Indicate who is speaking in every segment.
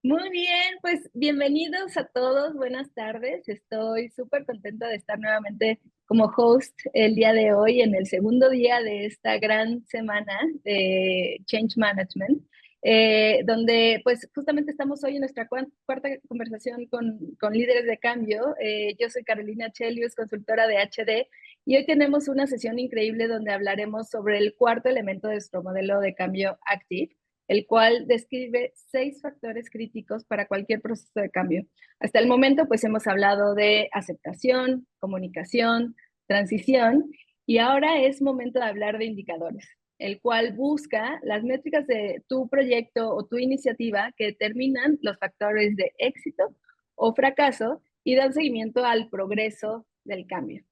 Speaker 1: Muy bien, pues bienvenidos a todos, buenas tardes. Estoy súper contenta de estar nuevamente como host el día de hoy en el segundo día de esta gran semana de Change Management, donde pues justamente estamos hoy en nuestra cuarta conversación con líderes de cambio. Yo soy Carolina Chelius, consultora de HD, y hoy tenemos una sesión increíble donde hablaremos sobre el cuarto elemento de nuestro modelo de cambio Active, el cual describe 6 factores críticos para cualquier proceso de cambio. Hasta el momento, pues hemos hablado de aceptación, comunicación, transición, y ahora es momento de hablar de indicadores, el cual busca las métricas de tu proyecto o tu iniciativa que determinan los factores de éxito o fracaso y dan seguimiento al progreso del cambio.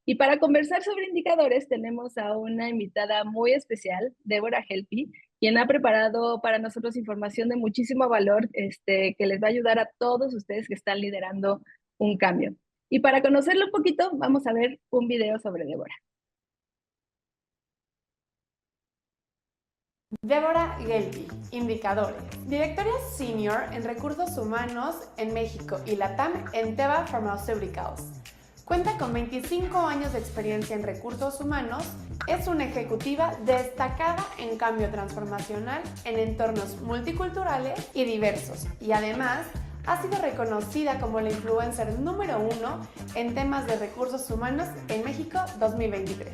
Speaker 1: Y para conversar sobre indicadores tenemos a una invitada muy especial, Débora Helpi, quien ha preparado para nosotros información de muchísimo valor, que les va a ayudar a todos ustedes que están liderando un cambio. Y para conocerlo un poquito, vamos a ver un video sobre Débora.
Speaker 2: Débora Gelpi, indicadores. Directora Senior en Recursos Humanos en México y LATAM en Teva Pharmaceuticals. Cuenta con 25 años de experiencia en recursos humanos, es una ejecutiva destacada en cambio transformacional en entornos multiculturales y diversos, y además ha sido reconocida como la influencer número 1 en temas de recursos humanos en México 2023.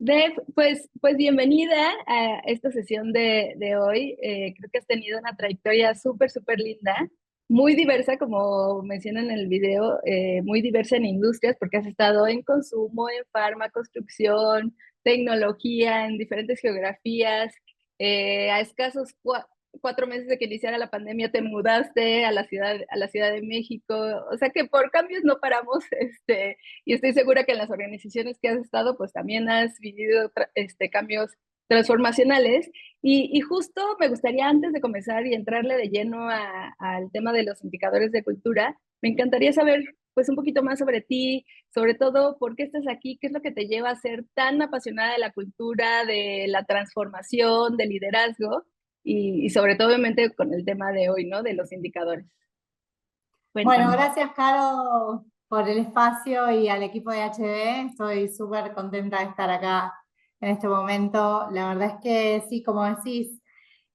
Speaker 1: Deb, pues bienvenida a esta sesión de hoy. Creo que has tenido una trayectoria súper linda, muy diversa, como mencionan en el video, muy diversa en industrias, porque has estado en consumo, en farma, construcción, tecnología, en diferentes geografías. A escasos 4 meses de que iniciara la pandemia te mudaste a la Ciudad de México. O sea que por cambios no paramos, y estoy segura que en las organizaciones que has estado, pues también has vivido cambios transformacionales. Y justo me gustaría, antes de comenzar y entrarle de lleno al tema de los indicadores de cultura, me encantaría saber pues un poquito más sobre ti, sobre todo por qué estás aquí, qué es lo que te lleva a ser tan apasionada de la cultura, de la transformación, del liderazgo y sobre todo obviamente con el tema de hoy, ¿no? De los indicadores.
Speaker 3: Bueno,
Speaker 1: Cuéntame.
Speaker 3: gracias, Caro, por el espacio y al equipo de HD. Estoy súper contenta de estar acá en este momento. La verdad es que sí, como decís,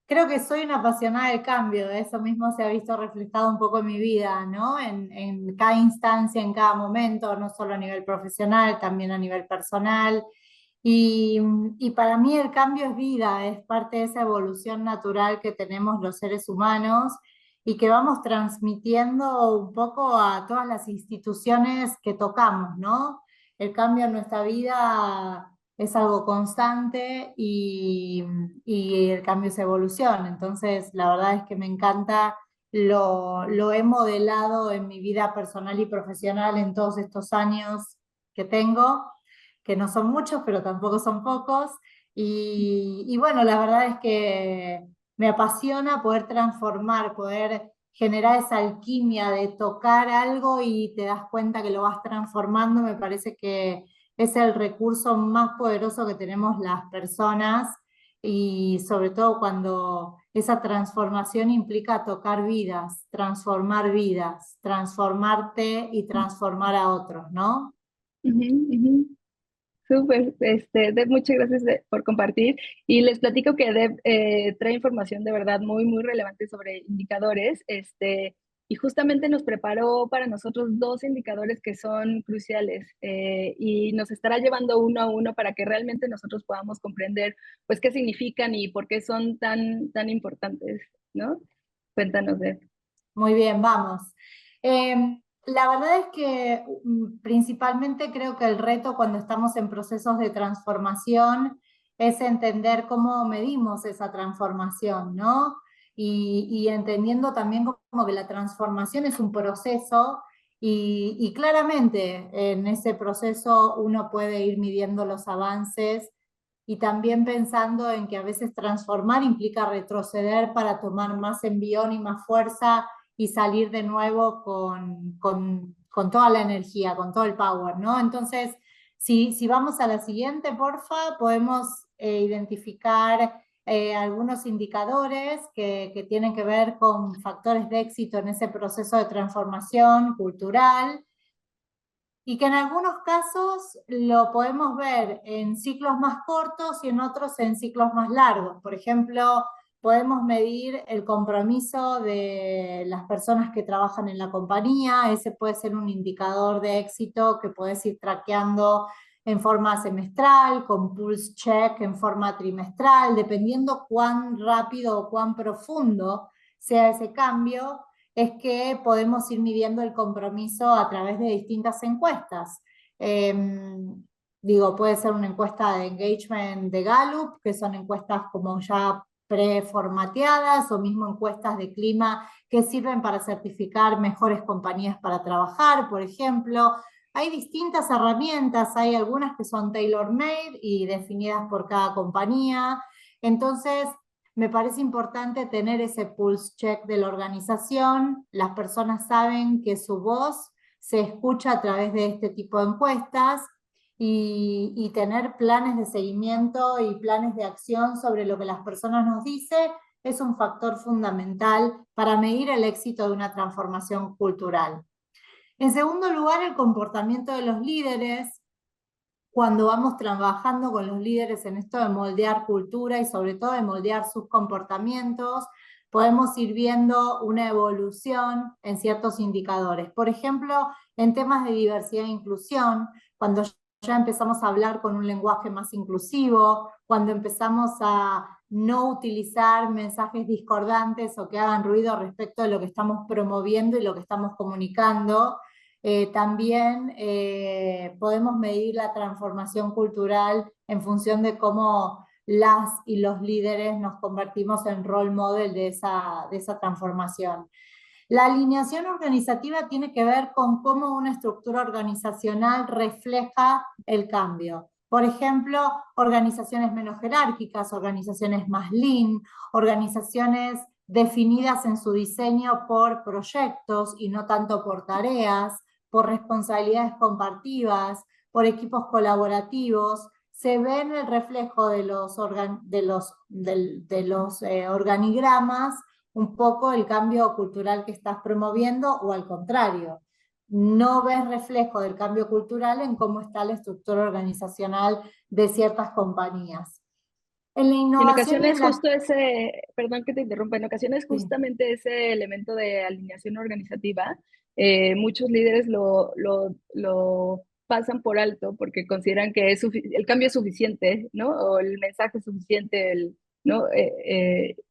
Speaker 3: creo que soy una apasionada del cambio. Eso mismo se ha visto reflejado un poco en mi vida, ¿no? En cada instancia, en cada momento, no solo a nivel profesional, también a nivel personal. Y, y para mí el cambio es vida, es parte de esa evolución natural que tenemos los seres humanos y que vamos transmitiendo un poco a todas las instituciones que tocamos, ¿no? El cambio en nuestra vida es algo constante y el cambio es evolución. Entonces, la verdad es que me encanta, lo he modelado en mi vida personal y profesional en todos estos años que tengo, que no son muchos, pero tampoco son pocos. Y bueno, la verdad es que me apasiona poder transformar, poder generar esa alquimia de tocar algo y te das cuenta que lo vas transformando. Me parece que es el recurso más poderoso que tenemos las personas y sobre todo cuando esa transformación implica tocar vidas, transformarte y transformar a otros, ¿no?
Speaker 1: Ujú, ujú. Súper, Deb, muchas gracias por compartir. Y les platico que Deb trae información de verdad muy relevante sobre indicadores, y justamente nos preparó para nosotros 2 indicadores que son cruciales, y nos estará llevando uno a uno para que realmente nosotros podamos comprender, pues, qué significan y por qué son tan importantes, ¿no? Cuéntanos, Deb.
Speaker 3: Muy bien, vamos. La verdad es que principalmente creo que el reto cuando estamos en procesos de transformación es entender cómo medimos esa transformación, ¿no? Y entendiendo también como que la transformación es un proceso y claramente en ese proceso uno puede ir midiendo los avances y también pensando en que a veces transformar implica retroceder para tomar más envión y más fuerza y salir de nuevo con toda la energía, con todo el power, ¿no? Entonces, Si vamos a la siguiente, porfa, podemos identificar algunos indicadores que tienen que ver con factores de éxito en ese proceso de transformación cultural y que en algunos casos lo podemos ver en ciclos más cortos y en otros en ciclos más largos. Por ejemplo, podemos medir el compromiso de las personas que trabajan en la compañía. Ese puede ser un indicador de éxito que puedes ir traqueando en forma semestral, con pulse check en forma trimestral, dependiendo cuán rápido o cuán profundo sea ese cambio, es que podemos ir midiendo el compromiso a través de distintas encuestas. Digo, puede ser una encuesta de engagement de Gallup, que son encuestas como ya preformateadas, o mismo encuestas de clima que sirven para certificar mejores compañías para trabajar, por ejemplo. Hay distintas herramientas, hay algunas que son tailor-made y definidas por cada compañía. Entonces, me parece importante tener ese pulse check de la organización. Las personas saben que su voz se escucha a través de este tipo de encuestas y tener planes de seguimiento y planes de acción sobre lo que las personas nos dicen es un factor fundamental para medir el éxito de una transformación cultural. En segundo lugar, el comportamiento de los líderes. Cuando vamos trabajando con los líderes en esto de moldear cultura y sobre todo de moldear sus comportamientos, podemos ir viendo una evolución en ciertos indicadores. Por ejemplo, en temas de diversidad e inclusión, cuando ya empezamos a hablar con un lenguaje más inclusivo, cuando empezamos a no utilizar mensajes discordantes o que hagan ruido respecto de lo que estamos promoviendo y lo que estamos comunicando. También podemos medir la transformación cultural en función de cómo las y los líderes nos convertimos en role model de esa transformación. La alineación organizativa tiene que ver con cómo una estructura organizacional refleja el cambio. Por ejemplo, organizaciones menos jerárquicas, organizaciones más lean, organizaciones definidas en su diseño por proyectos y no tanto por tareas, por responsabilidades compartidas, por equipos colaborativos. Se ve en el reflejo de los organigramas un poco el cambio cultural que estás promoviendo, o al contrario, no ves reflejo del cambio cultural en cómo está la estructura organizacional de ciertas compañías. En la
Speaker 1: En
Speaker 3: innovación y en
Speaker 1: ocasiones
Speaker 3: la...
Speaker 1: justo ese, perdón que te interrumpa, en ocasiones
Speaker 3: Sí.
Speaker 1: justamente ese elemento de alineación organizativa, muchos líderes lo pasan por alto porque consideran que el cambio es suficiente, ¿no? O el mensaje es suficiente, ¿no?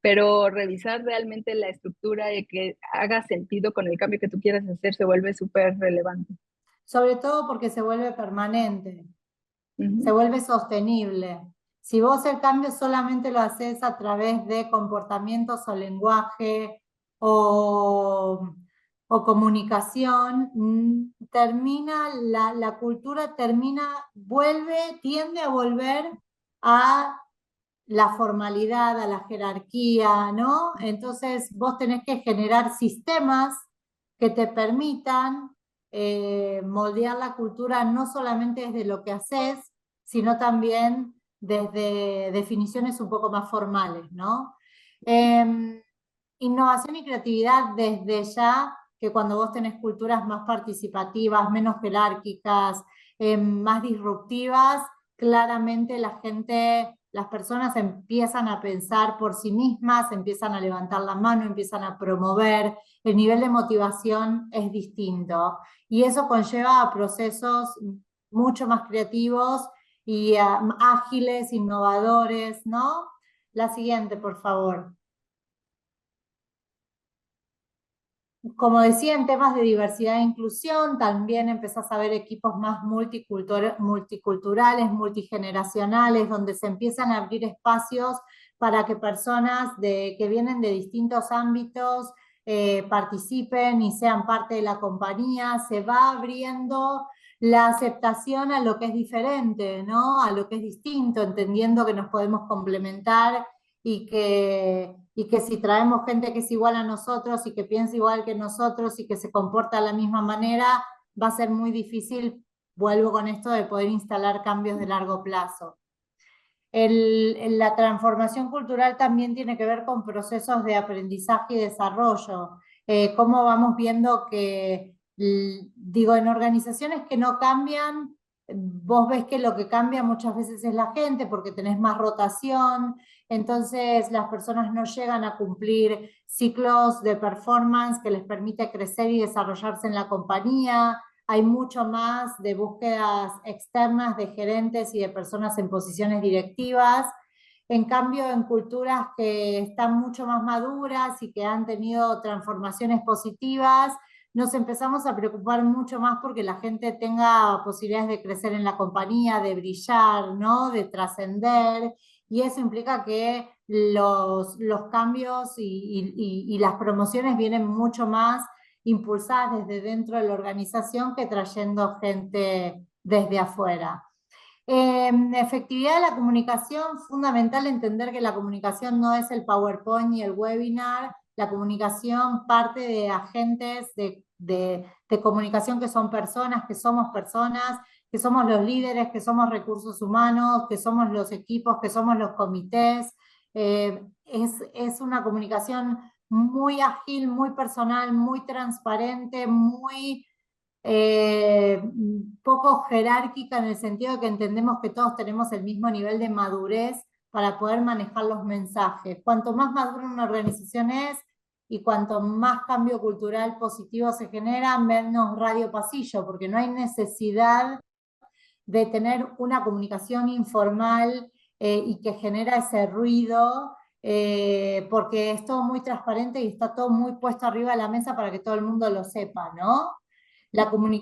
Speaker 1: Pero revisar realmente la estructura y que haga sentido con el cambio que tú quieras hacer se vuelve súper relevante.
Speaker 3: Sobre todo porque se vuelve permanente, se
Speaker 1: Ujú.
Speaker 3: vuelve sostenible. Si vos el cambio solamente lo haces a través de comportamientos o lenguaje o comunicación, termina, la cultura tiende a volver a la formalidad, a la jerarquía, ¿no? Entonces vos tenés que generar sistemas que te permitan moldear la cultura no solamente desde lo que haces, sino también desde definiciones un poco más formales, ¿no? Innovación y creatividad desde ya, que cuando vos tenés culturas más participativas, menos jerárquicas, más disruptivas, claramente las personas empiezan a pensar por sí mismas, empiezan a levantar la mano, empiezan a promover, el nivel de motivación es distinto. Y eso conlleva a procesos mucho más creativos y ágiles, innovadores, ¿no? La siguiente, por favor. Como decía, en temas de diversidad e inclusión, también empezás a ver equipos más multiculturales, multigeneracionales, donde se empiezan a abrir espacios para que personas que vienen de distintos ámbitos participen y sean parte de la compañía. Se va abriendo la aceptación a lo que es diferente, ¿no? A lo que es distinto, entendiendo que nos podemos complementar y que si traemos gente que es igual a nosotros y que piensa igual que nosotros y que se comporta de la misma manera, va a ser muy difícil vuelvo con esto de poder instalar cambios de largo plazo. La transformación cultural también tiene que ver con procesos de aprendizaje y desarrollo. Cómo vamos viendo que, digo, en organizaciones que no cambian, vos ves que lo que cambia muchas veces es la gente porque tenés más rotación, entonces las personas no llegan a cumplir ciclos de performance que les permite crecer y desarrollarse en la compañía. Hay mucho más de búsquedas externas de gerentes y de personas en posiciones directivas. En cambio, en culturas que están mucho más maduras y que han tenido transformaciones positivas, nos empezamos a preocupar mucho más porque la gente tenga posibilidades de crecer en la compañía, de brillar, ¿no? De trascender, y eso implica que los cambios y las promociones vienen mucho más impulsadas desde dentro de la organización que trayendo gente desde afuera. Efectividad de la comunicación, fundamental entender que la comunicación no es el PowerPoint y el webinar, la comunicación parte de agentes de comunicación que son personas, que somos los líderes, que somos recursos humanos, que somos los equipos, que somos los comités. Es una comunicación muy ágil, muy personal, muy transparente, muy poco jerárquica en el sentido de que entendemos que todos tenemos el mismo nivel de madurez para poder manejar los mensajes. Cuanto más madura una organización es y cuanto más cambio cultural positivo se genera, menos radio pasillo, porque no hay necesidad de tener una comunicación informal y que genera ese ruido, porque es todo muy transparente y está todo muy puesto arriba de la mesa para que todo el mundo lo sepa, ¿no?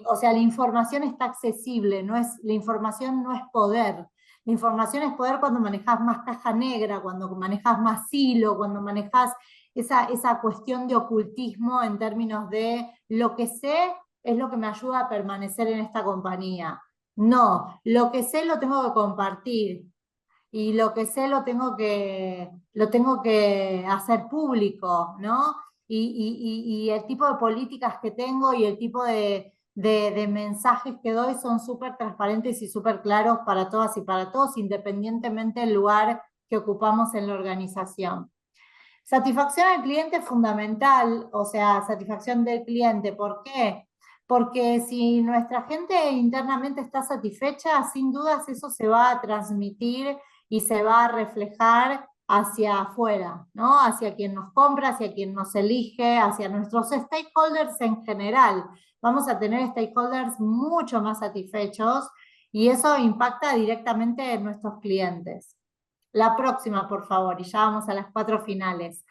Speaker 3: O sea, la información está accesible, la información no es poder. La información es poder cuando manejas más caja negra, cuando manejas más silo, cuando manejas esa cuestión de ocultismo en términos de lo que sé es lo que me ayuda a permanecer en esta compañía. No, lo que sé lo tengo que compartir y lo que sé lo tengo que hacer público, ¿no? Y el tipo de políticas que tengo y el tipo de mensajes que doy son súper transparentes y súper claros para todas y para todos, independientemente del lugar que ocupamos en la organización. Satisfacción al cliente es fundamental, o sea, satisfacción del cliente. ¿Por qué? Porque si nuestra gente internamente está satisfecha, sin dudas eso se va a transmitir y se va a reflejar hacia afuera, ¿no? Hacia quien nos compra, hacia quien nos elige, hacia nuestros stakeholders en general. Vamos a tener stakeholders mucho más satisfechos y eso impacta directamente en nuestros clientes. La próxima, por favor, y ya vamos a las 4 finales.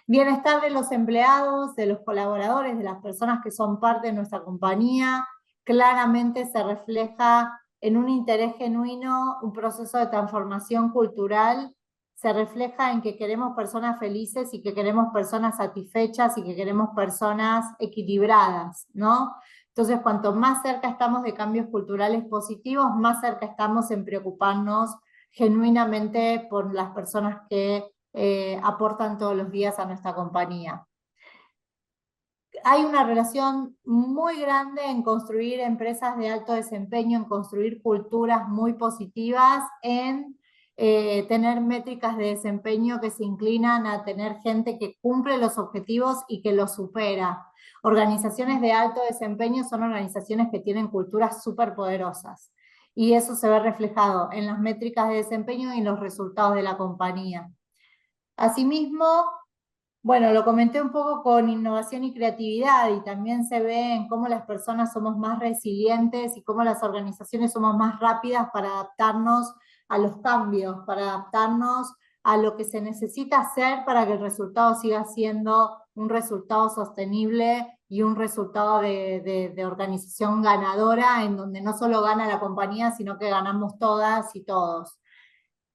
Speaker 3: Bienestar de los empleados, de los colaboradores, de las personas que son parte de nuestra compañía, claramente se refleja en un interés genuino, un proceso de transformación cultural, se refleja en que queremos personas felices y que queremos personas satisfechas y que queremos personas equilibradas, ¿no? Entonces, cuanto más cerca estamos de cambios culturales positivos, más cerca estamos en preocuparnos genuinamente por las personas que aportan todos los días a nuestra compañía. Hay una relación muy grande en construir empresas de alto desempeño, en construir culturas muy positivas, en tener métricas de desempeño que se inclinan a tener gente que cumple los objetivos y que los supera. Organizaciones de alto desempeño son organizaciones que tienen culturas súper poderosas. Y eso se ve reflejado en las métricas de desempeño y en los resultados de la compañía. Asimismo, bueno, lo comenté un poco con innovación y creatividad y también se ve en cómo las personas somos más resilientes y cómo las organizaciones somos más rápidas para adaptarnos a los cambios, para adaptarnos a lo que se necesita hacer para que el resultado siga siendo un resultado sostenible y un resultado de organización ganadora, en donde no solo gana la compañía, sino que ganamos todas y todos.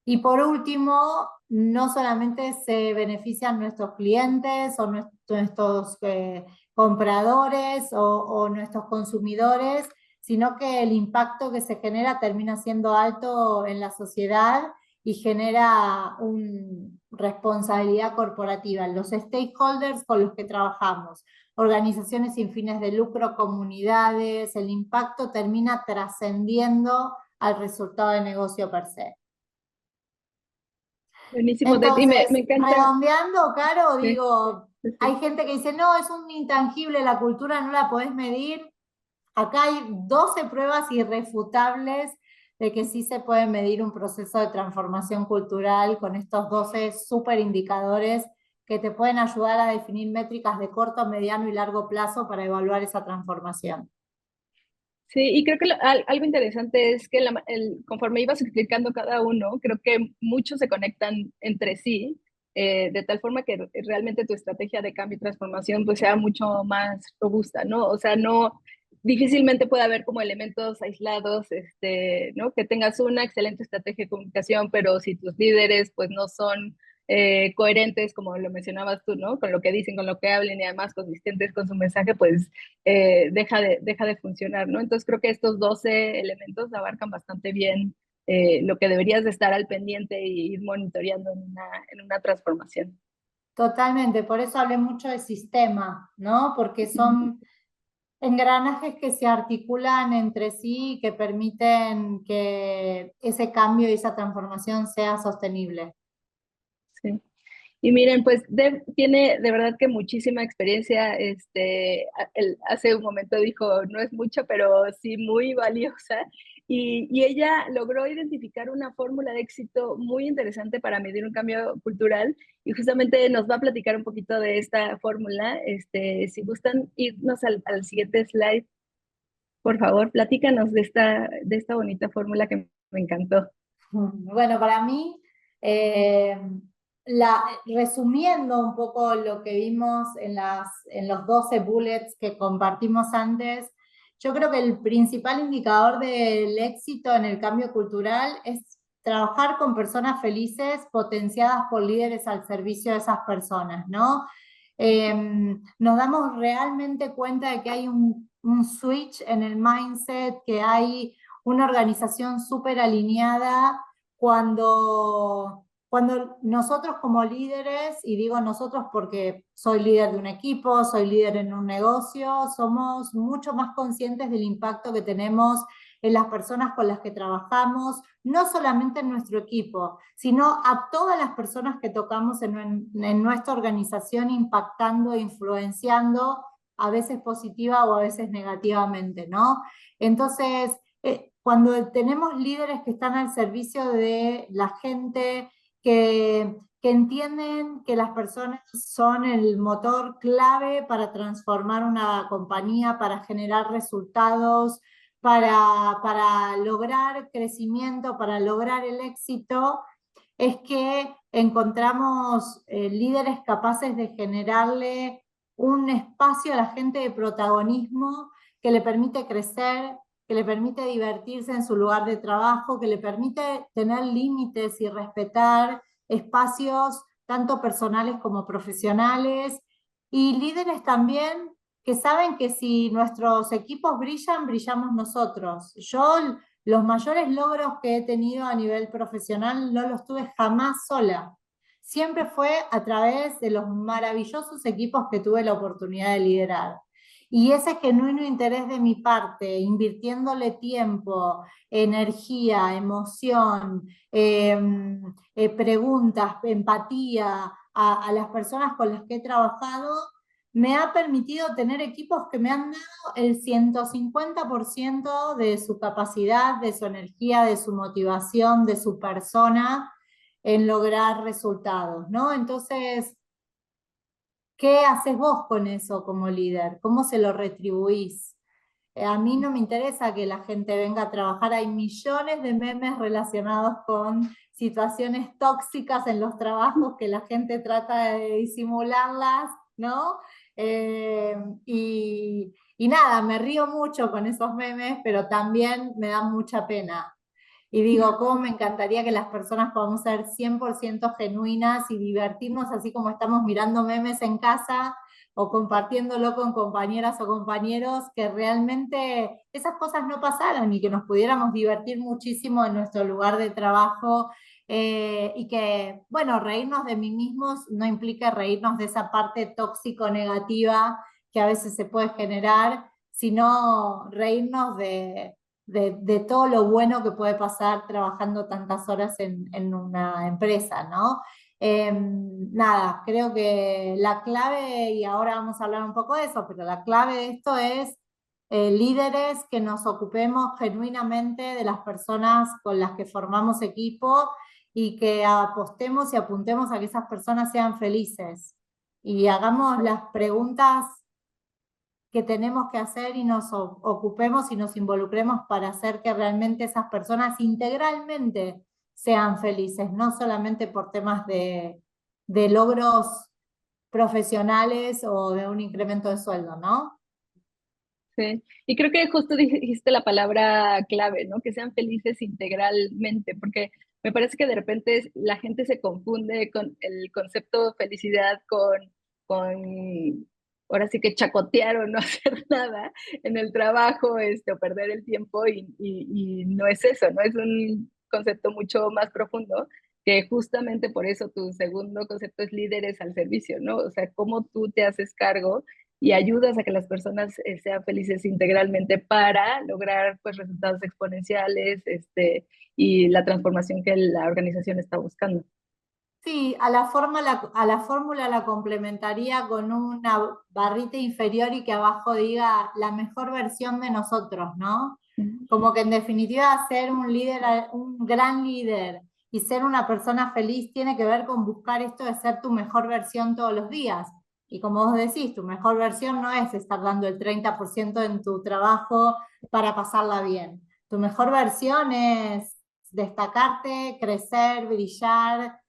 Speaker 3: Y por último, no solamente se benefician nuestros clientes o nuestros compradores o nuestros consumidores, sino que el impacto que se genera termina siendo alto en la sociedad y genera una responsabilidad corporativa. Los stakeholders con los que trabajamos, organizaciones sin fines de lucro, comunidades, el impacto termina trascendiendo al resultado de negocio per se.
Speaker 1: Buenísimo, y
Speaker 3: Entonces,
Speaker 1: me encanta.
Speaker 3: redondeando, Caro,
Speaker 1: Sí,
Speaker 3: digo,
Speaker 1: sí,
Speaker 3: hay
Speaker 1: sí.
Speaker 3: gente que dice, no, es un intangible, la cultura no la podés medir. Acá hay 12 pruebas irrefutables de que sí se puede medir un proceso de transformación cultural con estos 12 super indicadores que te pueden ayudar a definir métricas de corto, mediano y largo plazo para evaluar esa transformación.
Speaker 1: Sí, y creo que algo interesante es que conforme ibas explicando cada uno, creo que muchos se conectan entre sí, de tal forma que realmente tu estrategia de cambio y transformación pues sea mucho más robusta, ¿no? O sea, no, difícilmente puede haber como elementos aislados, ¿no? Que tengas una excelente estrategia de comunicación, pero si tus líderes pues no son coherentes, como lo mencionabas tú, ¿no? Con lo que dicen, con lo que hablen y además consistentes con su mensaje, pues deja de funcionar, ¿no? Entonces creo que estos 12 elementos abarcan bastante bien lo que deberías de estar al pendiente y ir monitoreando en una transformación.
Speaker 3: Totalmente, por eso hablé mucho de sistema, ¿no? Porque son engranajes que se articulan entre sí y que permiten que ese cambio y esa transformación sea sostenible.
Speaker 1: Sí. Y miren, pues Deb tiene de verdad que muchísima experiencia. Hace un momento dijo, no es mucho, pero sí muy valiosa. Y ella logró identificar una fórmula de éxito muy interesante para medir un cambio cultural. Y justamente nos va a platicar un poquito de esta fórmula. Si gustan irnos al siguiente slide, por favor, platícanos de esta bonita fórmula que me encantó.
Speaker 3: Bueno, para mí, resumiendo un poco lo que vimos en los 12 bullets que compartimos antes, yo creo que el principal indicador del éxito en el cambio cultural es trabajar con personas felices potenciadas por líderes al servicio de esas personas, ¿no? Nos damos realmente cuenta de que hay un switch en el mindset, que hay una organización súper alineada cuando nosotros como líderes, y digo nosotros porque soy líder de un equipo, soy líder en un negocio, somos mucho más conscientes del impacto que tenemos en las personas con las que trabajamos, no solamente en nuestro equipo, sino a todas las personas que tocamos en nuestra organización, impactando e influenciando, a veces positiva o a veces negativamente, ¿no? Entonces, cuando tenemos líderes que están al servicio de la gente, que entienden que las personas son el motor clave para transformar una compañía, para generar resultados, para lograr crecimiento, para lograr el éxito, es que encontramos líderes capaces de generarle un espacio a la gente de protagonismo que le permite crecer, que le permite divertirse en su lugar de trabajo, que le permite tener límites y respetar espacios tanto personales como profesionales, y líderes también que saben que si nuestros equipos brillan, brillamos nosotros. Yo los mayores logros que he tenido a nivel profesional no los tuve jamás sola. Siempre fue a través de los maravillosos equipos que tuve la oportunidad de liderar. Y ese genuino interés de mi parte, invirtiéndole tiempo, energía, emoción, preguntas, empatía a las personas con las que he trabajado, me ha permitido tener equipos que me han dado el 150% de su capacidad, de su energía, de su motivación, de su persona en lograr resultados, ¿no? Entonces, ¿qué haces vos con eso como líder? ¿Cómo se lo retribuís? A mí no me interesa que la gente venga a trabajar, hay millones de memes relacionados con situaciones tóxicas en los trabajos que la gente trata de disimularlas, ¿no? Eh, y nada, me río mucho con esos memes, pero también me da mucha pena. Y digo, cómo me encantaría que las personas podamos ser 100% genuinas y divertirnos así como estamos mirando memes en casa o compartiéndolo con compañeras o compañeros, que realmente esas cosas no pasaran y que nos pudiéramos divertir muchísimo en nuestro lugar de trabajo y que, bueno, reírnos de mí mismos no implica reírnos de esa parte tóxico-negativa que a veces se puede generar, sino reírnos de todo lo bueno que puede pasar trabajando tantas horas en una empresa, ¿no? Nada, creo que la clave, y ahora vamos a hablar un poco de eso, pero la clave de esto es líderes que nos ocupemos genuinamente de las personas con las que formamos equipo y que apostemos y apuntemos a que esas personas sean felices y hagamos las preguntas que tenemos que hacer y nos ocupemos y nos involucremos para hacer que realmente esas personas integralmente sean felices, no solamente por temas de logros profesionales o de un incremento de sueldo, ¿no?
Speaker 1: Sí, y creo que justo dijiste la palabra clave, ¿no? Que sean felices integralmente, porque me parece que de repente la gente se confunde con el concepto de felicidad con ahora sí que chacotear o no hacer nada en el trabajo, o perder el tiempo, y no es eso, ¿no? Es un concepto mucho más profundo, que justamente por eso tu segundo concepto es líderes al servicio, ¿no? O sea, cómo tú te haces cargo y ayudas a que las personas sean felices integralmente para lograr pues resultados exponenciales, y la transformación que la organización está buscando.
Speaker 3: Sí, a la fórmula la complementaría con una barrita inferior y que abajo diga la mejor versión de nosotros, ¿no? Como que en definitiva ser un líder, un gran líder y ser una persona feliz tiene que ver con buscar esto de ser tu mejor versión todos los días. Y como vos decís, tu mejor versión no es estar dando el 30% en tu trabajo para pasarla bien. Tu mejor versión es destacarte, crecer, brillar,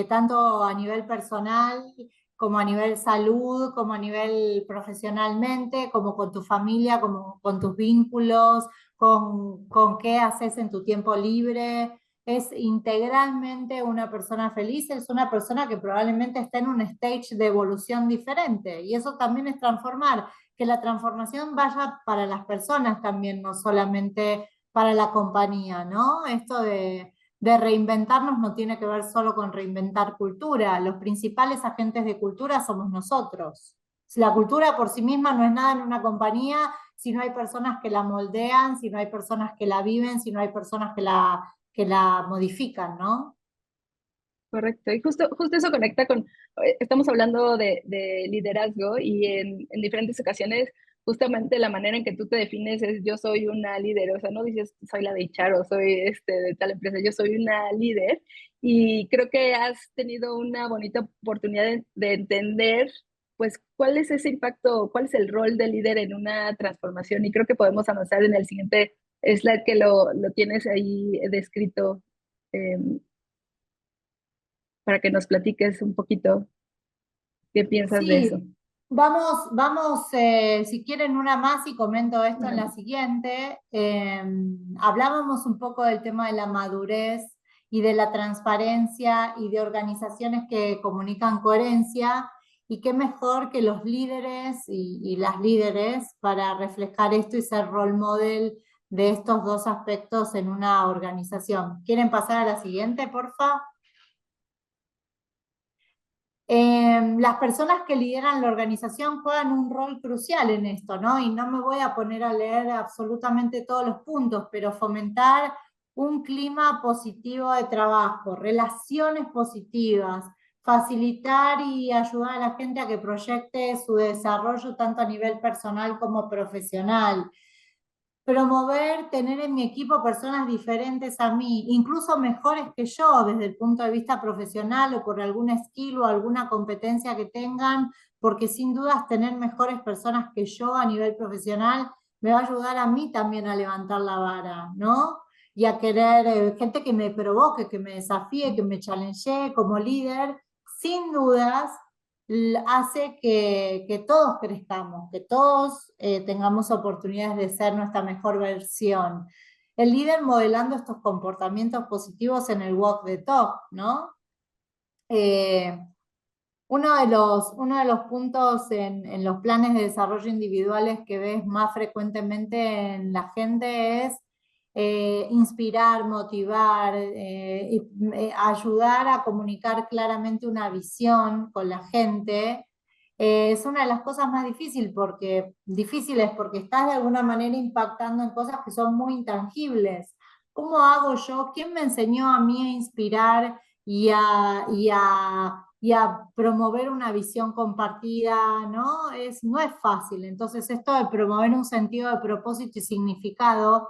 Speaker 3: tanto a nivel personal como a nivel salud, como a nivel profesionalmente, como con tu familia, como con tus vínculos, con qué haces en tu tiempo libre. Es integralmente una persona feliz, es una persona que probablemente está en un stage de evolución diferente. Y eso también es transformar, que la transformación vaya para las personas también, no solamente para la compañía, ¿no? Esto de reinventarnos no tiene que ver solo con reinventar cultura. Los principales agentes de cultura somos nosotros. Si la cultura por sí misma no es nada en una compañía, si no hay personas que la moldean, si no hay personas que la viven, si no hay personas que la modifican, ¿no?
Speaker 1: Correcto, y justo eso conecta con, estamos hablando de liderazgo y en diferentes ocasiones, justamente la manera en que tú te defines es yo soy una líder, o sea, no dices soy la de HR o soy de tal empresa, yo soy una líder, y creo que has tenido una bonita oportunidad de entender pues cuál es ese impacto, cuál es el rol del líder en una transformación, y creo que podemos avanzar en el siguiente slide que lo tienes ahí descrito. Para que nos platiques un poquito qué piensas de eso.
Speaker 3: Sí, vamos, si quieren una más y comento esto en la siguiente. Hablábamos un poco del tema de la madurez y de la transparencia y de organizaciones que comunican coherencia, y qué mejor que los líderes y las líderes para reflejar esto y ser role model de estos dos aspectos en una organización. ¿Quieren pasar a la siguiente, porfa? Las personas que lideran la organización juegan un rol crucial en esto, ¿no? Y no me voy a poner a leer absolutamente todos los puntos, pero fomentar un clima positivo de trabajo, relaciones positivas, facilitar y ayudar a la gente a que proyecte su desarrollo tanto a nivel personal como profesional, promover, tener en mi equipo personas diferentes a mí, incluso mejores que yo desde el punto de vista profesional o por algún skill o alguna competencia que tengan, porque sin dudas tener mejores personas que yo a nivel profesional me va a ayudar a mí también a levantar la vara, ¿no? Y a querer gente que me provoque, que me desafíe, que me challenge como líder, sin dudas hace que todos crezcamos, que todos tengamos oportunidades de ser nuestra mejor versión. El líder modelando estos comportamientos positivos en el walk the talk, ¿no? Eh, uno de los puntos en los planes de desarrollo individuales que ves más frecuentemente en la gente es inspirar, motivar, ayudar a comunicar claramente una visión con la gente, es una de las cosas más difíciles porque estás de alguna manera impactando en cosas que son muy intangibles. ¿Cómo hago yo? ¿Quién me enseñó a mí a inspirar y a promover una visión compartida? No es fácil. Entonces, esto de promover un sentido de propósito y significado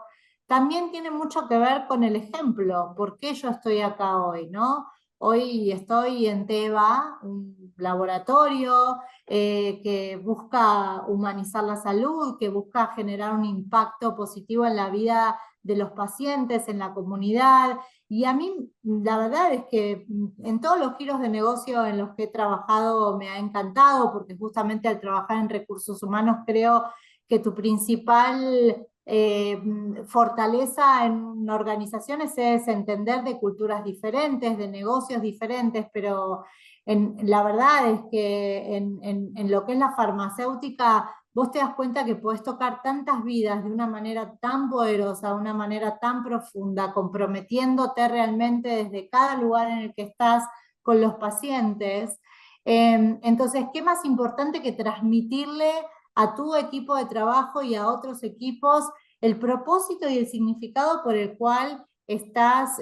Speaker 3: también tiene mucho que ver con el ejemplo. ¿Por qué yo estoy acá hoy, no? Hoy estoy en Teva, un laboratorio que busca humanizar la salud, que busca generar un impacto positivo en la vida de los pacientes, en la comunidad. Y a mí, la verdad es que en todos los giros de negocio en los que he trabajado me ha encantado, porque justamente al trabajar en recursos humanos creo que tu principal fortaleza en organizaciones es entender de culturas diferentes, de negocios diferentes, pero la verdad es que en lo que es la farmacéutica, vos te das cuenta que podés tocar tantas vidas de una manera tan poderosa, de una manera tan profunda, comprometiéndote realmente desde cada lugar en el que estás con los pacientes. Entonces, ¿qué más importante que transmitirle a tu equipo de trabajo y a otros equipos el propósito y el significado por el cual estás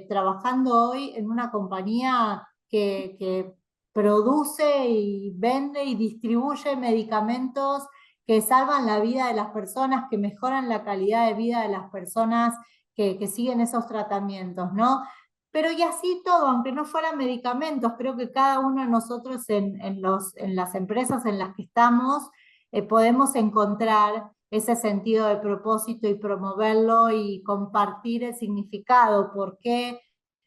Speaker 3: trabajando hoy en una compañía que produce y vende y distribuye medicamentos que salvan la vida de las personas, que mejoran la calidad de vida de las personas que siguen esos tratamientos, ¿no? Pero y así todo, aunque no fueran medicamentos, creo que cada uno de nosotros en las empresas en las que estamos podemos encontrar ese sentido de propósito y promoverlo y compartir el significado, por qué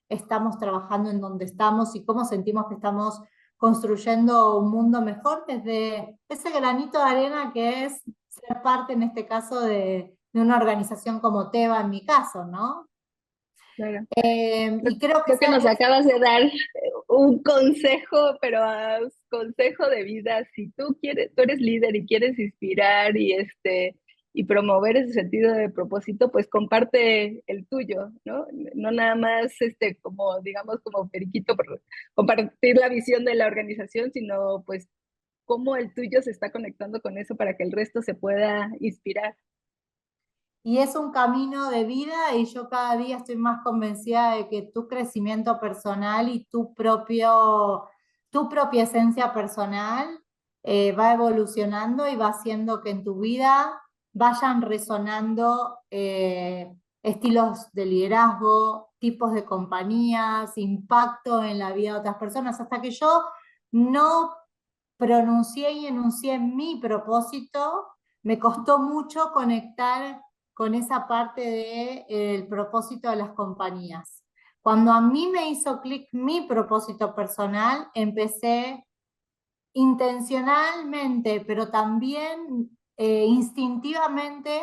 Speaker 3: estamos trabajando en donde estamos y cómo sentimos que estamos construyendo un mundo mejor desde ese granito de arena que es ser parte, en este caso, de una organización como Teva, en mi caso, ¿no?
Speaker 1: Claro.
Speaker 3: Y creo que
Speaker 1: Creo que nos acabas de dar un consejo, pero consejo de vida. Si tú quieres, tú eres líder y quieres inspirar y promover ese sentido de propósito, pues comparte el tuyo, ¿no? No nada más como digamos como periquito por compartir la visión de la organización, sino pues cómo el tuyo se está conectando con eso para que el resto se pueda inspirar.
Speaker 3: Y es un camino de vida y yo cada día estoy más convencida de que tu crecimiento personal y tu propia esencia personal va evolucionando y va haciendo que en tu vida vayan resonando estilos de liderazgo, tipos de compañías, impacto en la vida de otras personas, hasta que yo no pronuncié y enuncié mi propósito, me costó mucho conectar con esa parte del propósito de las compañías. Cuando a mí me hizo clic mi propósito personal, empecé intencionalmente, pero también instintivamente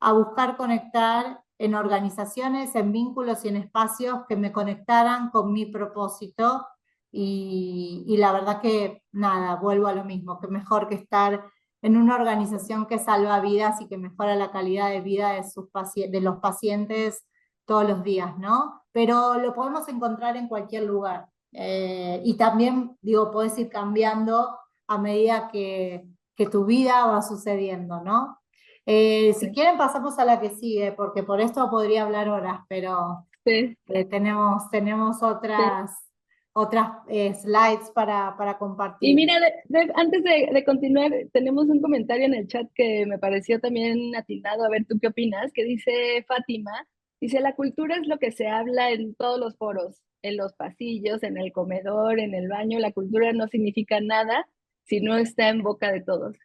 Speaker 3: a buscar conectar en organizaciones, en vínculos y en espacios que me conectaran con mi propósito. Y la verdad que nada, vuelvo a lo mismo, que mejor que estar en una organización que salva vidas y que mejora la calidad de vida de los pacientes todos los días, ¿no? Pero lo podemos encontrar en cualquier lugar. Y también, digo, podés ir cambiando a medida que tu vida va sucediendo, ¿no? Si quieren pasamos a la que sigue, porque por esto podría hablar horas, pero
Speaker 1: Sí,
Speaker 3: tenemos
Speaker 1: sí.
Speaker 3: otras slides para
Speaker 1: Y
Speaker 3: compartir.
Speaker 1: mira, antes de continuar, tenemos un comentario en el chat que me pareció también atinado, a ver tú qué opinas, que dice Fátima, dice, la cultura es lo que se habla en todos los foros, en los pasillos, en el comedor, en el baño, la cultura no significa nada si no está en boca de todos.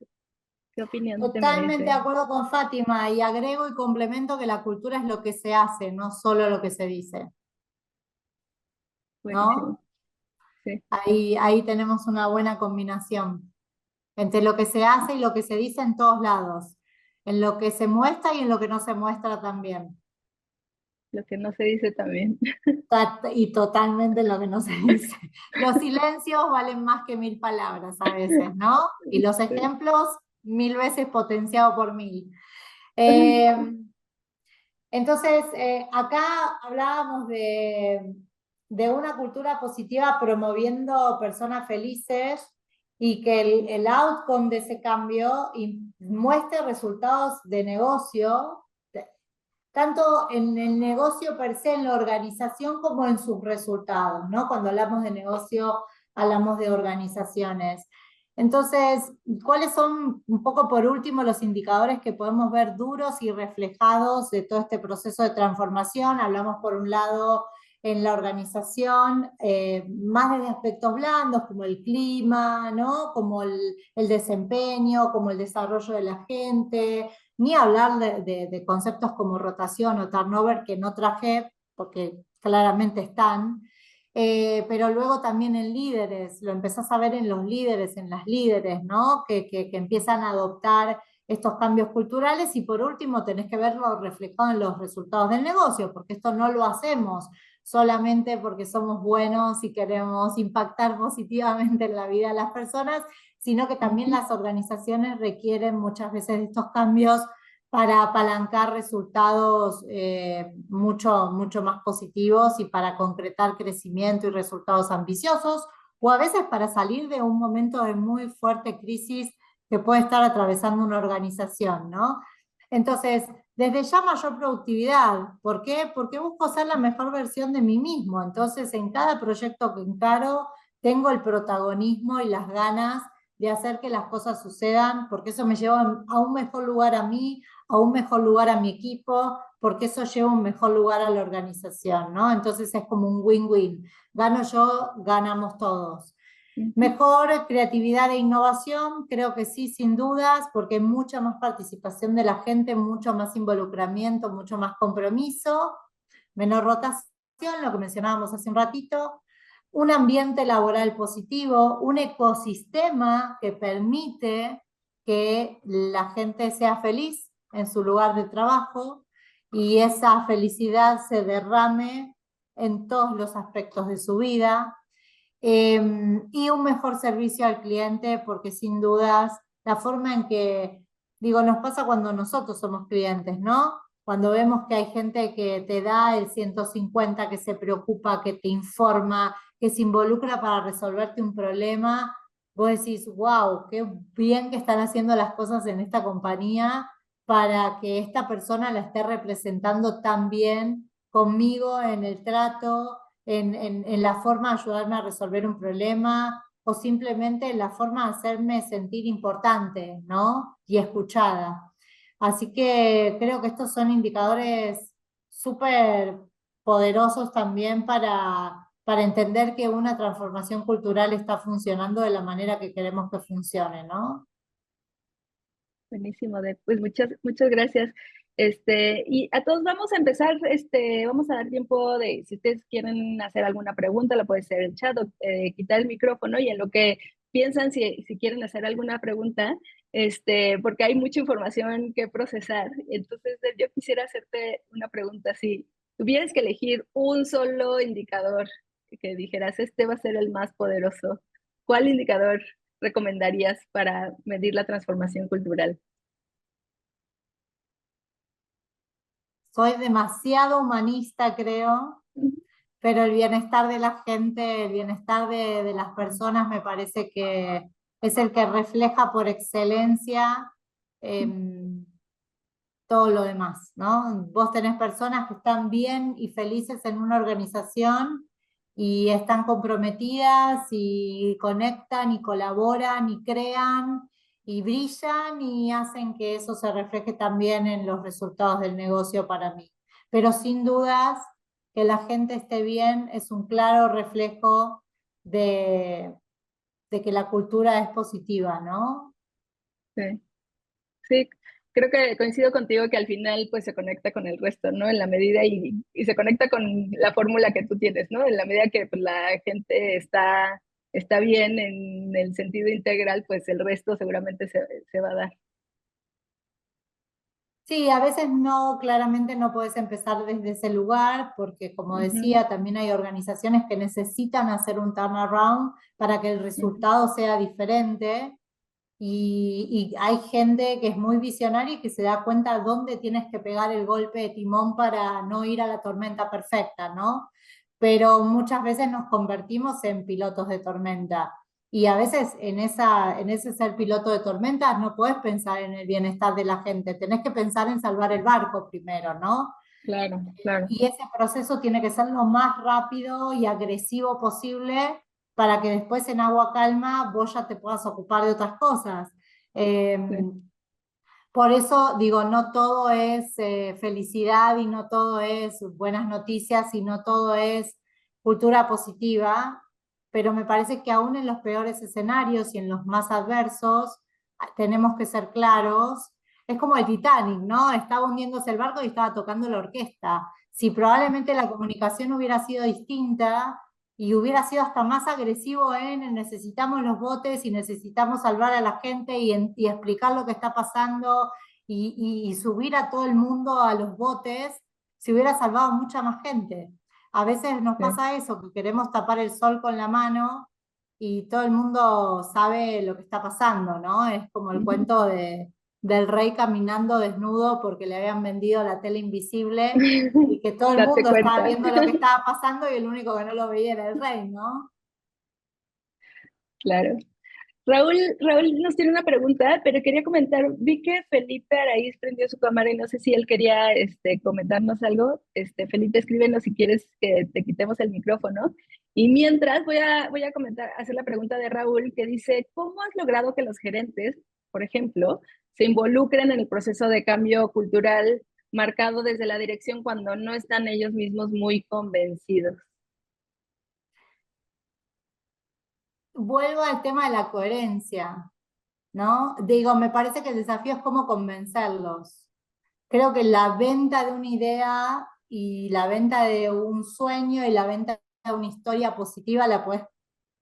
Speaker 1: ¿Qué opinión te
Speaker 3: Totalmente de
Speaker 1: merece?
Speaker 3: acuerdo con Fátima y agrego y complemento que la cultura es lo que se hace, no solo lo que se dice,
Speaker 1: Buenísimo,
Speaker 3: ¿no?
Speaker 1: sí,
Speaker 3: Ahí tenemos una buena combinación entre lo que se hace y lo que se dice en todos lados, en lo que se muestra y en lo que no se muestra también.
Speaker 1: lo que no se dice también.
Speaker 3: Y totalmente en lo que no se dice. Los silencios valen más que 1000 palabras a veces, ¿no? Y los ejemplos 1000 veces potenciado por 1000. Eh, Entonces, acá hablábamos de una cultura positiva promoviendo personas felices y que el outcome de ese cambio muestre resultados de negocio, tanto en el negocio per se, en la organización, como en sus resultados, ¿no? Cuando hablamos de negocio, hablamos de organizaciones. Entonces, ¿cuáles son, un poco por último, los indicadores que podemos ver duros y reflejados de todo este proceso de transformación? Hablamos, por un lado, en la organización, más desde aspectos blandos, como el clima, ¿no? Como el desempeño, como el desarrollo de la gente, ni hablar de conceptos como rotación o turnover, que no traje, porque claramente están, pero luego también en líderes, lo empezás a ver en los líderes, en las líderes, ¿no? Que empiezan a adoptar estos cambios culturales, y por último tenés que verlo reflejado en los resultados del negocio, porque esto no lo hacemos solamente porque somos buenos y queremos impactar positivamente en la vida de las personas, sino que también las organizaciones requieren muchas veces de estos cambios para apalancar resultados mucho más positivos y para concretar crecimiento y resultados ambiciosos, o a veces para salir de un momento de muy fuerte crisis que puede estar atravesando una organización, ¿no? Entonces, desde ya mayor productividad. ¿Por qué? Porque busco ser la mejor versión de mí mismo. Entonces, en cada proyecto que encaro, tengo el protagonismo y las ganas de hacer que las cosas sucedan, porque eso me lleva a un mejor lugar a mí, a un mejor lugar a mi equipo, porque eso lleva a un mejor lugar a la organización, ¿no? Entonces es como un win-win. Gano yo, ganamos todos. Mejor creatividad e innovación, creo que sí, sin dudas, porque hay mucha más participación de la gente, mucho más involucramiento, mucho más compromiso, menor rotación, lo que mencionábamos hace un ratito, un ambiente laboral positivo, un ecosistema que permite que la gente sea feliz en su lugar de trabajo y esa felicidad se derrame en todos los aspectos de su vida. Y un mejor servicio al cliente, porque sin dudas la forma en que, digo, nos pasa cuando nosotros somos clientes, ¿no? Cuando vemos que hay gente que te da el 150, que se preocupa, que te informa, que se involucra para resolverte un problema, vos decís, wow, qué bien que están haciendo las cosas en esta compañía para que esta persona la esté representando tan bien conmigo en el trato, en la forma de ayudarme a resolver un problema, o simplemente en la forma de hacerme sentir importante, ¿no? Y escuchada. Así que creo que estos son indicadores súper poderosos también para entender que una transformación cultural está funcionando de la manera que queremos que funcione, ¿no?
Speaker 1: Buenísimo, pues muchas gracias. Y a todos vamos a empezar, vamos a dar tiempo de, si ustedes quieren hacer alguna pregunta, la puede hacer en el chat o quitar el micrófono, y en lo que piensan, si quieren hacer alguna pregunta, porque hay mucha información que procesar. Entonces, yo quisiera hacerte una pregunta. Si tuvieras que elegir un solo indicador que dijeras, este va a ser el más poderoso, ¿cuál indicador recomendarías para medir la transformación cultural?
Speaker 3: Soy demasiado humanista, creo, pero el bienestar de la gente, el bienestar de las personas me parece que es el que refleja por excelencia todo lo demás, ¿no? Vos tenés personas que están bien y felices en una organización y están comprometidas y conectan y colaboran y crean y brillan y hacen que eso se refleje también en los resultados del negocio para mí. Pero sin dudas, que la gente esté bien es un claro reflejo de, de que la cultura es positiva, ¿no?
Speaker 1: Sí, sí, creo que coincido contigo que al final pues se conecta con el resto, ¿no? En la medida y se conecta con la fórmula que tú tienes, ¿no? En la medida que pues, la gente está bien en el sentido integral, pues el resto seguramente se va a dar.
Speaker 3: Sí, a veces no, claramente no puedes empezar desde ese lugar, porque como
Speaker 1: Ujú,
Speaker 3: decía, también hay organizaciones que necesitan hacer un turnaround para que el
Speaker 1: ujú,
Speaker 3: resultado sea diferente. y hay gente que es muy visionaria y que se da cuenta dónde tienes que pegar el golpe de timón para no ir a la tormenta perfecta, ¿no? Pero muchas veces nos convertimos en pilotos de tormenta. Y a veces en ese ser piloto de tormenta no puedes pensar en el bienestar de la gente, tenés que pensar en salvar el barco primero, ¿no?
Speaker 1: Claro, claro.
Speaker 3: Y ese proceso tiene que ser lo más rápido y agresivo posible para que después en agua calma vos ya te puedas ocupar de otras cosas. Eh,
Speaker 1: Sí,
Speaker 3: por eso digo, no todo es felicidad y no todo es buenas noticias y no todo es cultura positiva, pero me parece que aún en los peores escenarios y en los más adversos tenemos que ser claros. Es como el Titanic, ¿no? Estaba hundiéndose el barco y estaba tocando la orquesta. Si probablemente la comunicación hubiera sido distinta y hubiera sido hasta más agresivo en necesitamos los botes y necesitamos salvar a la gente y explicar lo que está pasando y subir a todo el mundo a los botes, se hubiera salvado mucha más gente. A veces nos
Speaker 1: sí.
Speaker 3: pasa eso, que queremos tapar el sol con la mano y todo el mundo sabe lo que está pasando, ¿no? Es como el cuento del rey caminando desnudo porque le habían vendido la tela invisible y que todo el
Speaker 1: Date
Speaker 3: mundo estaba
Speaker 1: cuenta.
Speaker 3: viendo lo que estaba pasando y el único que no lo veía era el rey, ¿no?
Speaker 1: Claro. Raúl nos tiene una pregunta, pero quería comentar, vi que Felipe Araíz prendió su cámara y no sé si él quería comentarnos algo. Felipe, escríbenos si quieres que te quitemos el micrófono. Y mientras voy a comentar, hacer la pregunta de Raúl que dice, ¿cómo has logrado que los gerentes, por ejemplo, se involucren en el proceso de cambio cultural marcado desde la dirección cuando no están ellos mismos muy convencidos?
Speaker 3: Vuelvo al tema de la coherencia, ¿no? Digo, me parece que el desafío es cómo convencerlos. Creo que la venta de una idea y la venta de un sueño y la venta de una historia positiva la puedes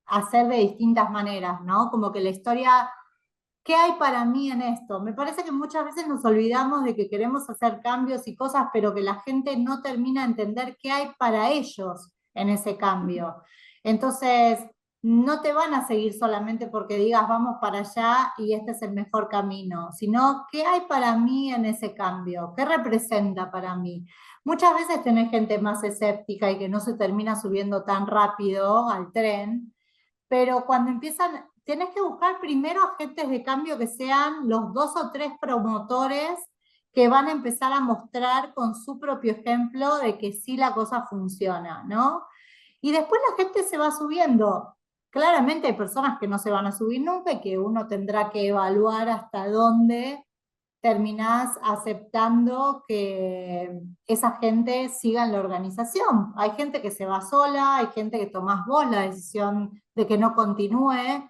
Speaker 3: hacer de distintas maneras, ¿no? Como que la historia, ¿qué hay para mí en esto? Me parece que muchas veces nos olvidamos de que queremos hacer cambios y cosas, pero que la gente no termina de entender qué hay para ellos en ese cambio. Entonces, no te van a seguir solamente porque digas vamos para allá y este es el mejor camino, sino qué hay para mí en ese cambio, qué representa para mí. Muchas veces tenés gente más escéptica y que no se termina subiendo tan rápido al tren, pero cuando empiezan, tenés que buscar primero agentes de cambio que sean los dos o tres promotores que van a empezar a mostrar con su propio ejemplo de que sí la cosa funciona, ¿no? Y después la gente se va subiendo. Claramente hay personas que no se van a subir nunca y que uno tendrá que evaluar hasta dónde terminás aceptando que esa gente siga en la organización. Hay gente que se va sola, hay gente que tomás vos la decisión de que no continúe,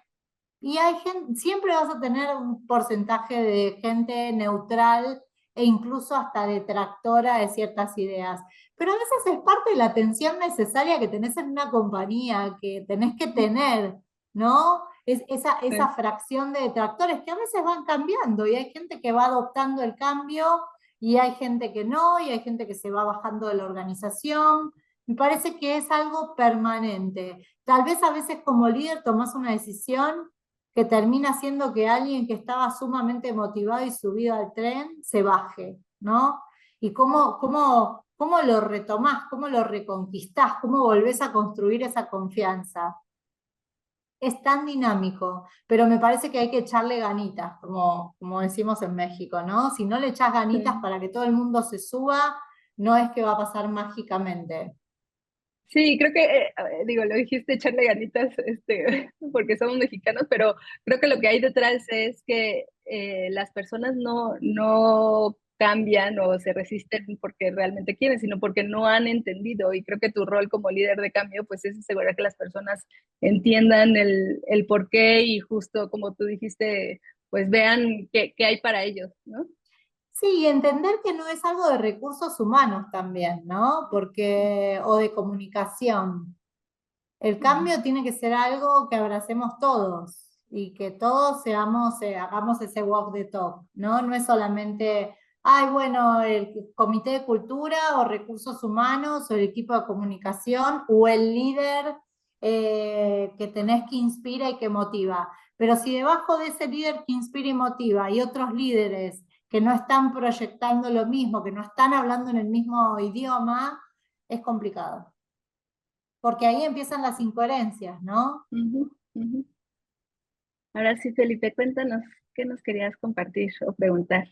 Speaker 3: y hay gente, siempre vas a tener un porcentaje de gente neutral e incluso hasta detractora de ciertas ideas. Pero a veces es parte de la atención necesaria que tenés en una compañía, que tenés que tener, ¿no? Es esa
Speaker 1: Sí.
Speaker 3: fracción de detractores que a veces van cambiando y hay gente que va adoptando el cambio y hay gente que no, y hay gente que se va bajando de la organización. Me parece que es algo permanente. Tal vez a veces como líder tomás una decisión que termina haciendo que alguien que estaba sumamente motivado y subido al tren se baje, ¿no? Y cómo lo retomás, cómo lo reconquistás, cómo volvés a construir esa confianza. Es tan dinámico, pero me parece que hay que echarle ganitas, como decimos en México, ¿no? Si no le echas ganitas
Speaker 1: Sí.
Speaker 3: para que todo el mundo se suba, no es que va a pasar mágicamente.
Speaker 1: Sí, creo que, digo, lo dijiste, echarle ganitas, porque somos mexicanos, pero creo que lo que hay detrás es que las personas no cambian o se resisten porque realmente quieren, sino porque no han entendido. Y creo que tu rol como líder de cambio, pues es asegurar que las personas entiendan el por qué y justo como tú dijiste, pues vean qué hay para ellos, ¿no?
Speaker 3: Sí, y entender que no es algo de recursos humanos también, ¿no? Porque, o de comunicación. El
Speaker 1: Ujú.
Speaker 3: cambio tiene que ser algo que abracemos todos y que todos seamos, hagamos ese walk the talk, ¿no? No es solamente, ay, bueno, el comité de cultura o recursos humanos o el equipo de comunicación o el líder que tenés que inspira y que motiva. Pero si debajo de ese líder que inspira y motiva hay otros líderes que no están proyectando lo mismo, que no están hablando en el mismo idioma, es complicado. Porque ahí empiezan las incoherencias, ¿no?
Speaker 1: Ujú, ujú. Ahora sí, Felipe, cuéntanos qué nos querías compartir o preguntar.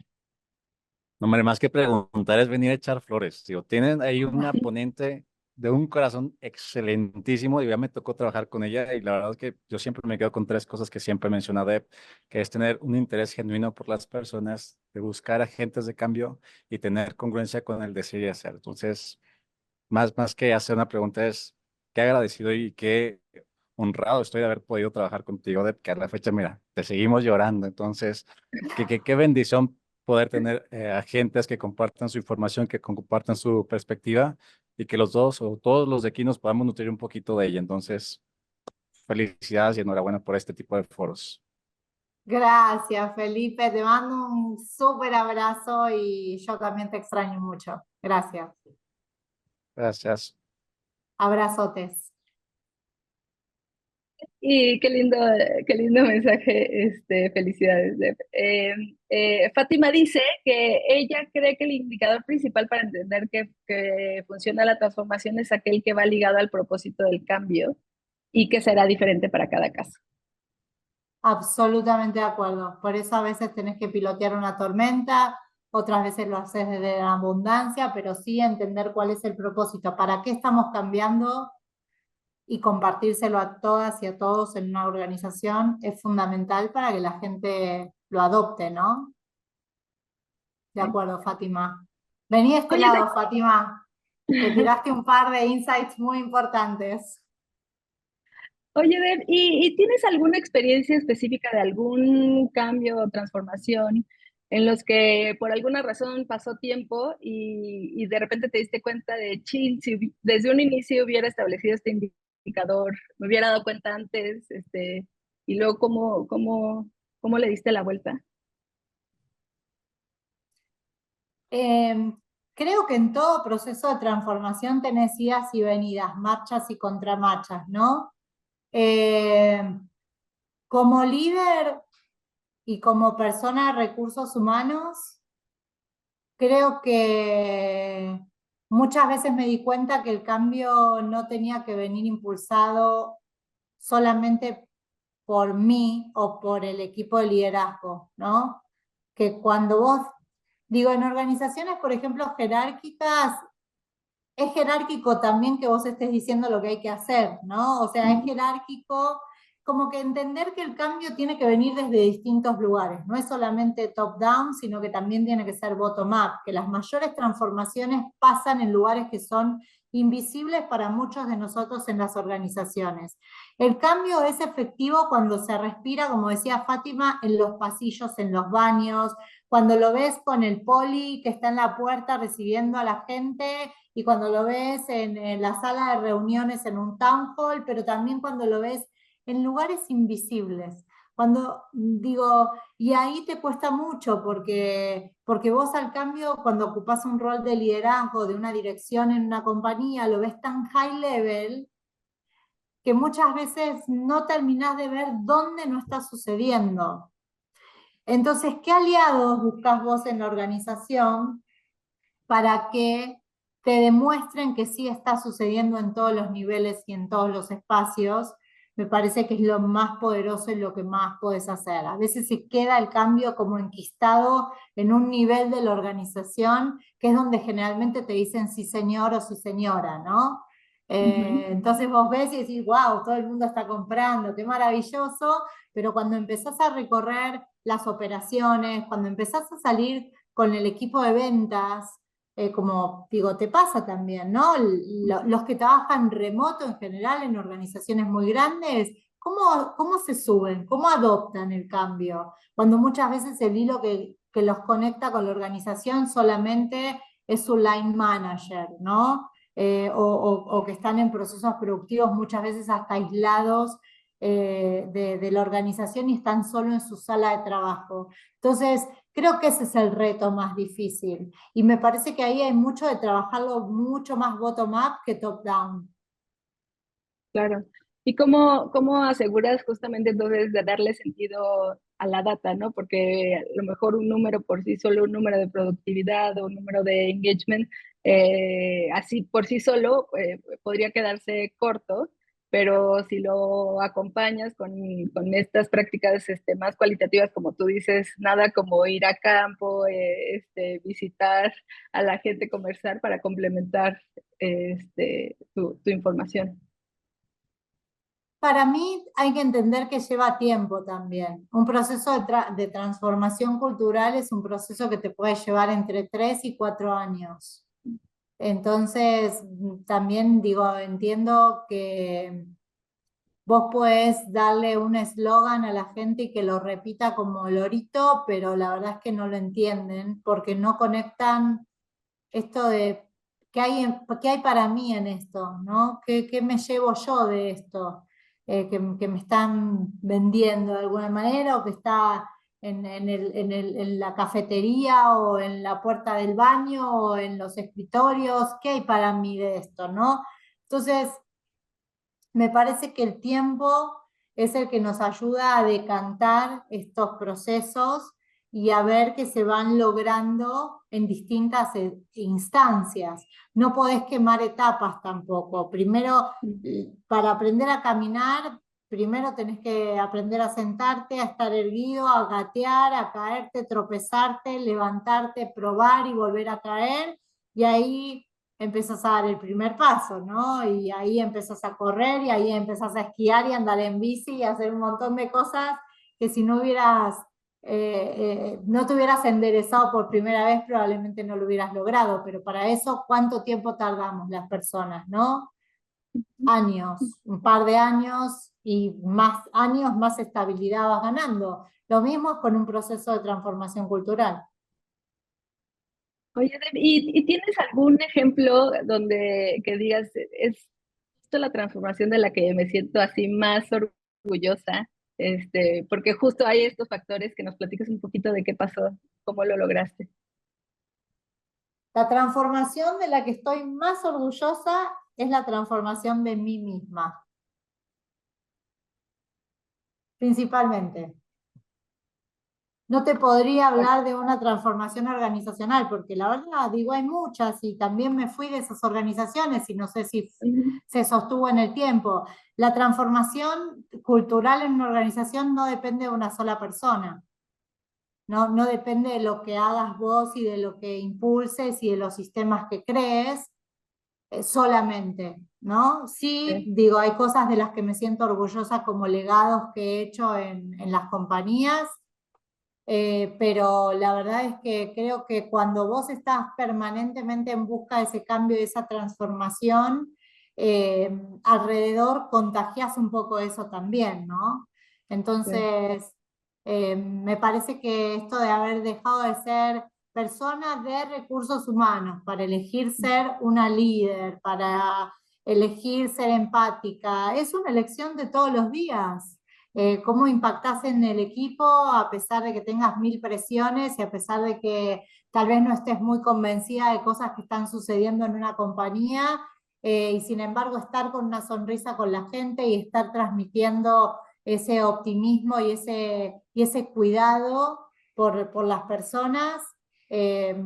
Speaker 4: No, hombre, más que preguntar es venir a echar flores. Digo, tienen ahí una ponente de un corazón excelentísimo y ya me tocó trabajar con ella y la verdad es que yo siempre me quedo con tres cosas que siempre menciona Deb, que es tener un interés genuino por las personas, de buscar agentes de cambio y tener congruencia con el decir y hacer. Entonces, más que hacer una pregunta es qué agradecido y qué honrado estoy de haber podido trabajar contigo, Deb, que a la fecha, mira, te seguimos llorando. Entonces, qué bendición poder tener agentes que compartan su información, que compartan su perspectiva y que los dos o todos los de aquí nos podamos nutrir un poquito de ella. Entonces, felicidades y enhorabuena por este tipo de foros.
Speaker 3: Gracias, Felipe. Te mando un súper abrazo y yo también te extraño mucho. Gracias.
Speaker 4: Gracias.
Speaker 3: Abrazotes.
Speaker 1: Y qué lindo mensaje, felicidades, Deb. Fátima dice que ella cree que el indicador principal para entender que funciona la transformación es aquel que va ligado al propósito del cambio y que será diferente para cada caso.
Speaker 3: Absolutamente de acuerdo. Por eso a veces tenés que pilotear una tormenta, otras veces lo haces desde la abundancia, pero sí entender cuál es el propósito, para qué estamos cambiando y compartírselo a todas y a todos en una organización es fundamental para que la gente lo adopte, ¿no? De
Speaker 1: ¿Sí?
Speaker 3: acuerdo, Fátima. Vení de este
Speaker 1: Oye,
Speaker 3: lado, Fátima, que tiraste un par de insights muy importantes.
Speaker 1: Oye, Deb, ¿y tienes alguna experiencia específica de algún cambio o transformación en los que por alguna razón pasó tiempo y de repente te diste cuenta de, chin, si desde un inicio hubiera establecido este indicador, me hubiera dado cuenta antes, y luego cómo le diste la vuelta?
Speaker 3: Eh, Creo que en todo proceso de transformación tenés idas y venidas, marchas y contramarchas, ¿no? Eh, Como líder y como persona de recursos humanos, creo que muchas veces me di cuenta que el cambio no tenía que venir impulsado solamente por mí o por el equipo de liderazgo, ¿no? Que cuando vos, digo, en organizaciones, por ejemplo, jerárquicas, es jerárquico también que vos estés diciendo lo que hay que hacer, ¿no? O sea, es jerárquico, como que entender que el cambio tiene que venir desde distintos lugares, no es solamente top-down, sino que también tiene que ser bottom-up, que las mayores transformaciones pasan en lugares que son invisibles para muchos de nosotros en las organizaciones. El cambio es efectivo cuando se respira, como decía Fátima, en los pasillos, en los baños, cuando lo ves con el poli que está en la puerta recibiendo a la gente y cuando lo ves en la sala de reuniones en un town hall, pero también cuando lo ves en lugares invisibles. Cuando digo, y ahí te cuesta mucho porque vos al cambio, cuando ocupás un rol de liderazgo, de una dirección en una compañía, lo ves tan high level que muchas veces no terminás de ver dónde no está sucediendo. Entonces, ¿qué aliados buscas vos en la organización para que te demuestren que sí está sucediendo en todos los niveles y en todos los espacios? Me parece que es lo más poderoso y lo que más puedes hacer. A veces se queda el cambio como enquistado en un nivel de la organización, que es donde generalmente te dicen sí señor o sí señora, ¿no? Entonces vos ves y decís, wow, todo el mundo está comprando, qué maravilloso, pero cuando empezás a recorrer las operaciones, cuando empezás a salir con el equipo de ventas, como digo, te pasa también, ¿no? Los que trabajan remoto en general en organizaciones muy grandes, ¿cómo se suben? ¿Cómo adoptan el cambio? Cuando muchas veces el hilo que los conecta con la organización solamente es su line manager, ¿no? O que están en procesos productivos muchas veces hasta aislados de la organización y están solo en su sala de trabajo. Entonces, creo que ese es el reto más difícil. Y me parece que ahí hay mucho de trabajarlo mucho más bottom-up que top-down.
Speaker 1: Claro. ¿Y cómo aseguras justamente entonces de darle sentido a la data, ¿no? Porque a lo mejor un número por sí solo, un número de productividad o un número de engagement, así por sí solo podría quedarse corto, pero si lo acompañas con estas prácticas más cualitativas, como tú dices, nada como ir a campo, visitar a la gente, conversar para complementar tu información.
Speaker 3: Para mí hay que entender que lleva tiempo también. Un proceso de transformación cultural es un proceso que te puede llevar entre 3 y 4 años. Entonces, también digo, entiendo que vos podés darle un eslogan a la gente y que lo repita como lorito, pero la verdad es que no lo entienden porque no conectan esto de qué hay para mí en esto, ¿no? ¿Qué me llevo yo de esto? Que me están vendiendo de alguna manera o que está en la cafetería o en la puerta del baño o en los escritorios, ¿qué hay para mí de esto, ¿no? Entonces, me parece que el tiempo es el que nos ayuda a decantar estos procesos y a ver que se van logrando en distintas instancias. No podés quemar etapas tampoco. Primero, para aprender a caminar, primero tenés que aprender a sentarte, a estar erguido, a gatear, a caerte, tropezarte, levantarte, probar y volver a caer. Y ahí empezás a dar el primer paso, ¿no? Y ahí empezás a correr y ahí empezás a esquiar y andar en bici y hacer un montón de cosas que si no hubieras, no te hubieras enderezado por primera vez, probablemente no lo hubieras logrado, pero para eso, ¿cuánto tiempo tardamos las personas, no? Años, un par de años y más años, más estabilidad vas ganando. Lo mismo es con un proceso de transformación cultural.
Speaker 1: Oye, ¿y tienes algún ejemplo donde que digas, es esto la transformación de la que me siento así más orgullosa? Porque justo hay estos factores que nos platiques un poquito de qué pasó, cómo lo lograste.
Speaker 3: La transformación de la que estoy más orgullosa es la transformación de mí misma, principalmente. No te podría hablar de una transformación organizacional, porque la verdad, digo, hay muchas y también me fui de esas organizaciones y no sé si
Speaker 1: Ujú.
Speaker 3: se sostuvo en el tiempo. La transformación cultural en una organización no depende de una sola persona. No depende de lo que hagas vos y de lo que impulses y de los sistemas que crees, solamente, ¿no? Sí,
Speaker 1: Sí,
Speaker 3: digo, hay cosas de las que me siento orgullosa como legados que he hecho en las compañías, pero la verdad es que creo que cuando vos estás permanentemente en busca de ese cambio, de esa transformación, alrededor contagias un poco eso también, ¿no?
Speaker 1: sí,
Speaker 3: Entonces, me parece que esto de haber dejado de ser persona de recursos humanos para elegir ser una líder, para elegir ser empática, es una elección de todos los días. Cómo impactás en el equipo a pesar de que tengas mil presiones y a pesar de que tal vez no estés muy convencida de cosas que están sucediendo en una compañía, y sin embargo estar con una sonrisa con la gente y estar transmitiendo ese optimismo y ese cuidado por las personas. eh,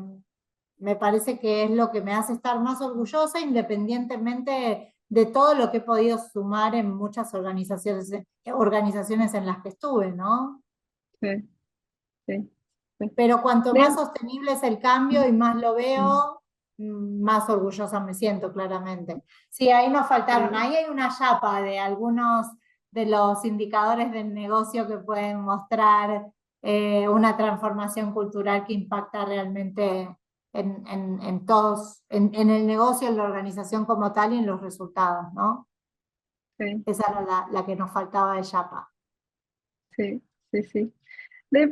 Speaker 3: Me parece que es lo que me hace estar más orgullosa, independientemente de todo lo que he podido sumar en muchas organizaciones en las que estuve, ¿no?
Speaker 1: sí, sí, sí.
Speaker 3: Pero cuanto más
Speaker 1: De-
Speaker 3: sostenible es el cambio y más lo veo, más orgullosa me siento, claramente. Sí, ahí nos faltaron,
Speaker 1: sí.
Speaker 3: ahí hay una chapa de algunos de los indicadores del negocio que pueden mostrar una transformación cultural que impacta realmente en todos, en el negocio, en la organización como tal y en los resultados, ¿no?
Speaker 1: Sí,
Speaker 3: Esa era la que nos faltaba de chapa.
Speaker 1: sí, sí, sí.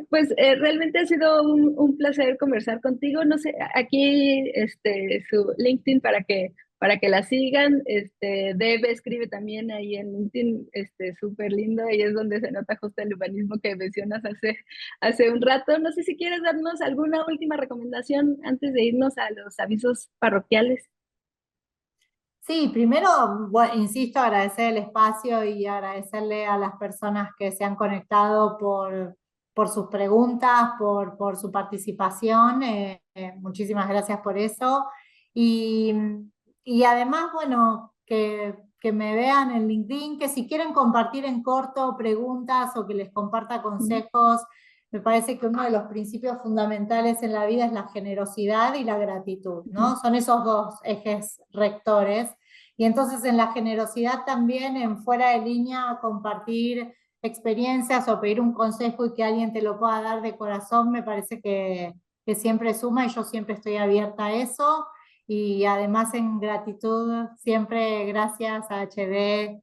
Speaker 1: Pues realmente ha sido un placer conversar contigo. No sé, aquí su LinkedIn para que la sigan. Debe escribe también ahí en LinkedIn, súper lindo. Ahí es donde se nota justo el humanismo que mencionas hace un rato. No sé si quieres darnos alguna última recomendación antes de irnos a los avisos parroquiales.
Speaker 3: Sí, primero, bueno, insisto, agradecer el espacio y agradecerle a las personas que se han conectado por sus preguntas, por su participación. Muchísimas gracias por eso. Y, y además, bueno, que me vean en LinkedIn, que si quieren compartir en corto preguntas o que les comparta consejos, me parece que uno de los principios fundamentales en la vida es la generosidad y la gratitud, ¿no? Son esos dos ejes rectores. Y entonces en la generosidad también, en fuera de línea, compartir experiencias o pedir un consejo y que alguien te lo pueda dar de corazón, me parece que siempre suma y yo siempre estoy abierta a eso. Y además en gratitud, siempre gracias a HD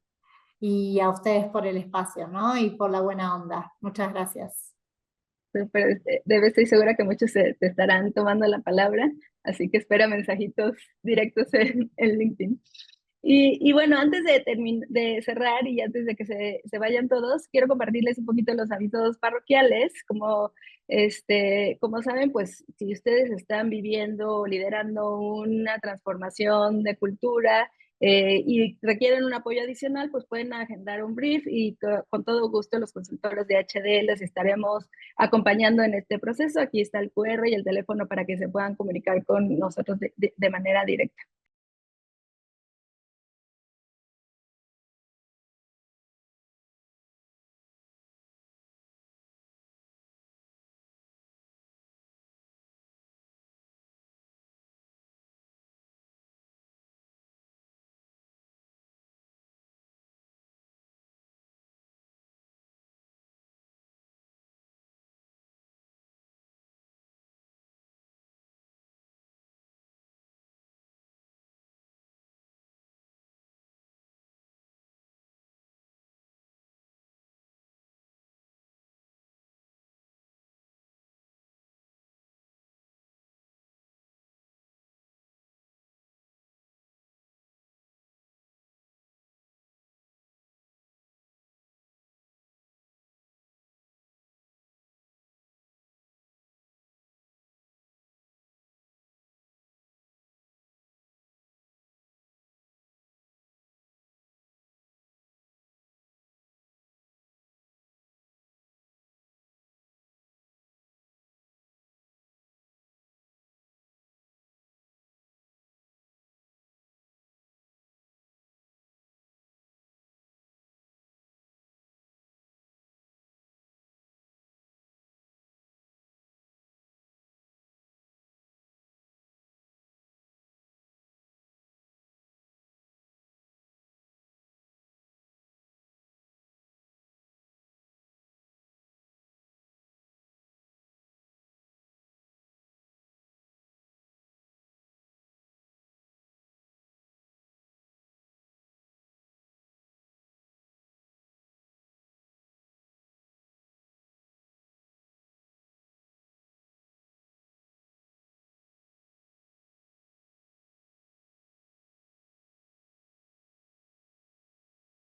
Speaker 3: y a ustedes por el espacio, ¿no? Y por la buena onda. Muchas gracias.
Speaker 1: Pero estoy segura que muchos te estarán tomando la palabra, así que espera mensajitos directos en LinkedIn. Y bueno, antes de cerrar y antes de que se vayan todos, quiero compartirles un poquito los avisos parroquiales. Como saben, pues si ustedes están viviendo o liderando una transformación de cultura y requieren un apoyo adicional, pues pueden agendar un brief y con todo gusto los consultores de HD les estaremos acompañando en este proceso. Aquí está el QR y el teléfono para que se puedan comunicar con nosotros de manera directa.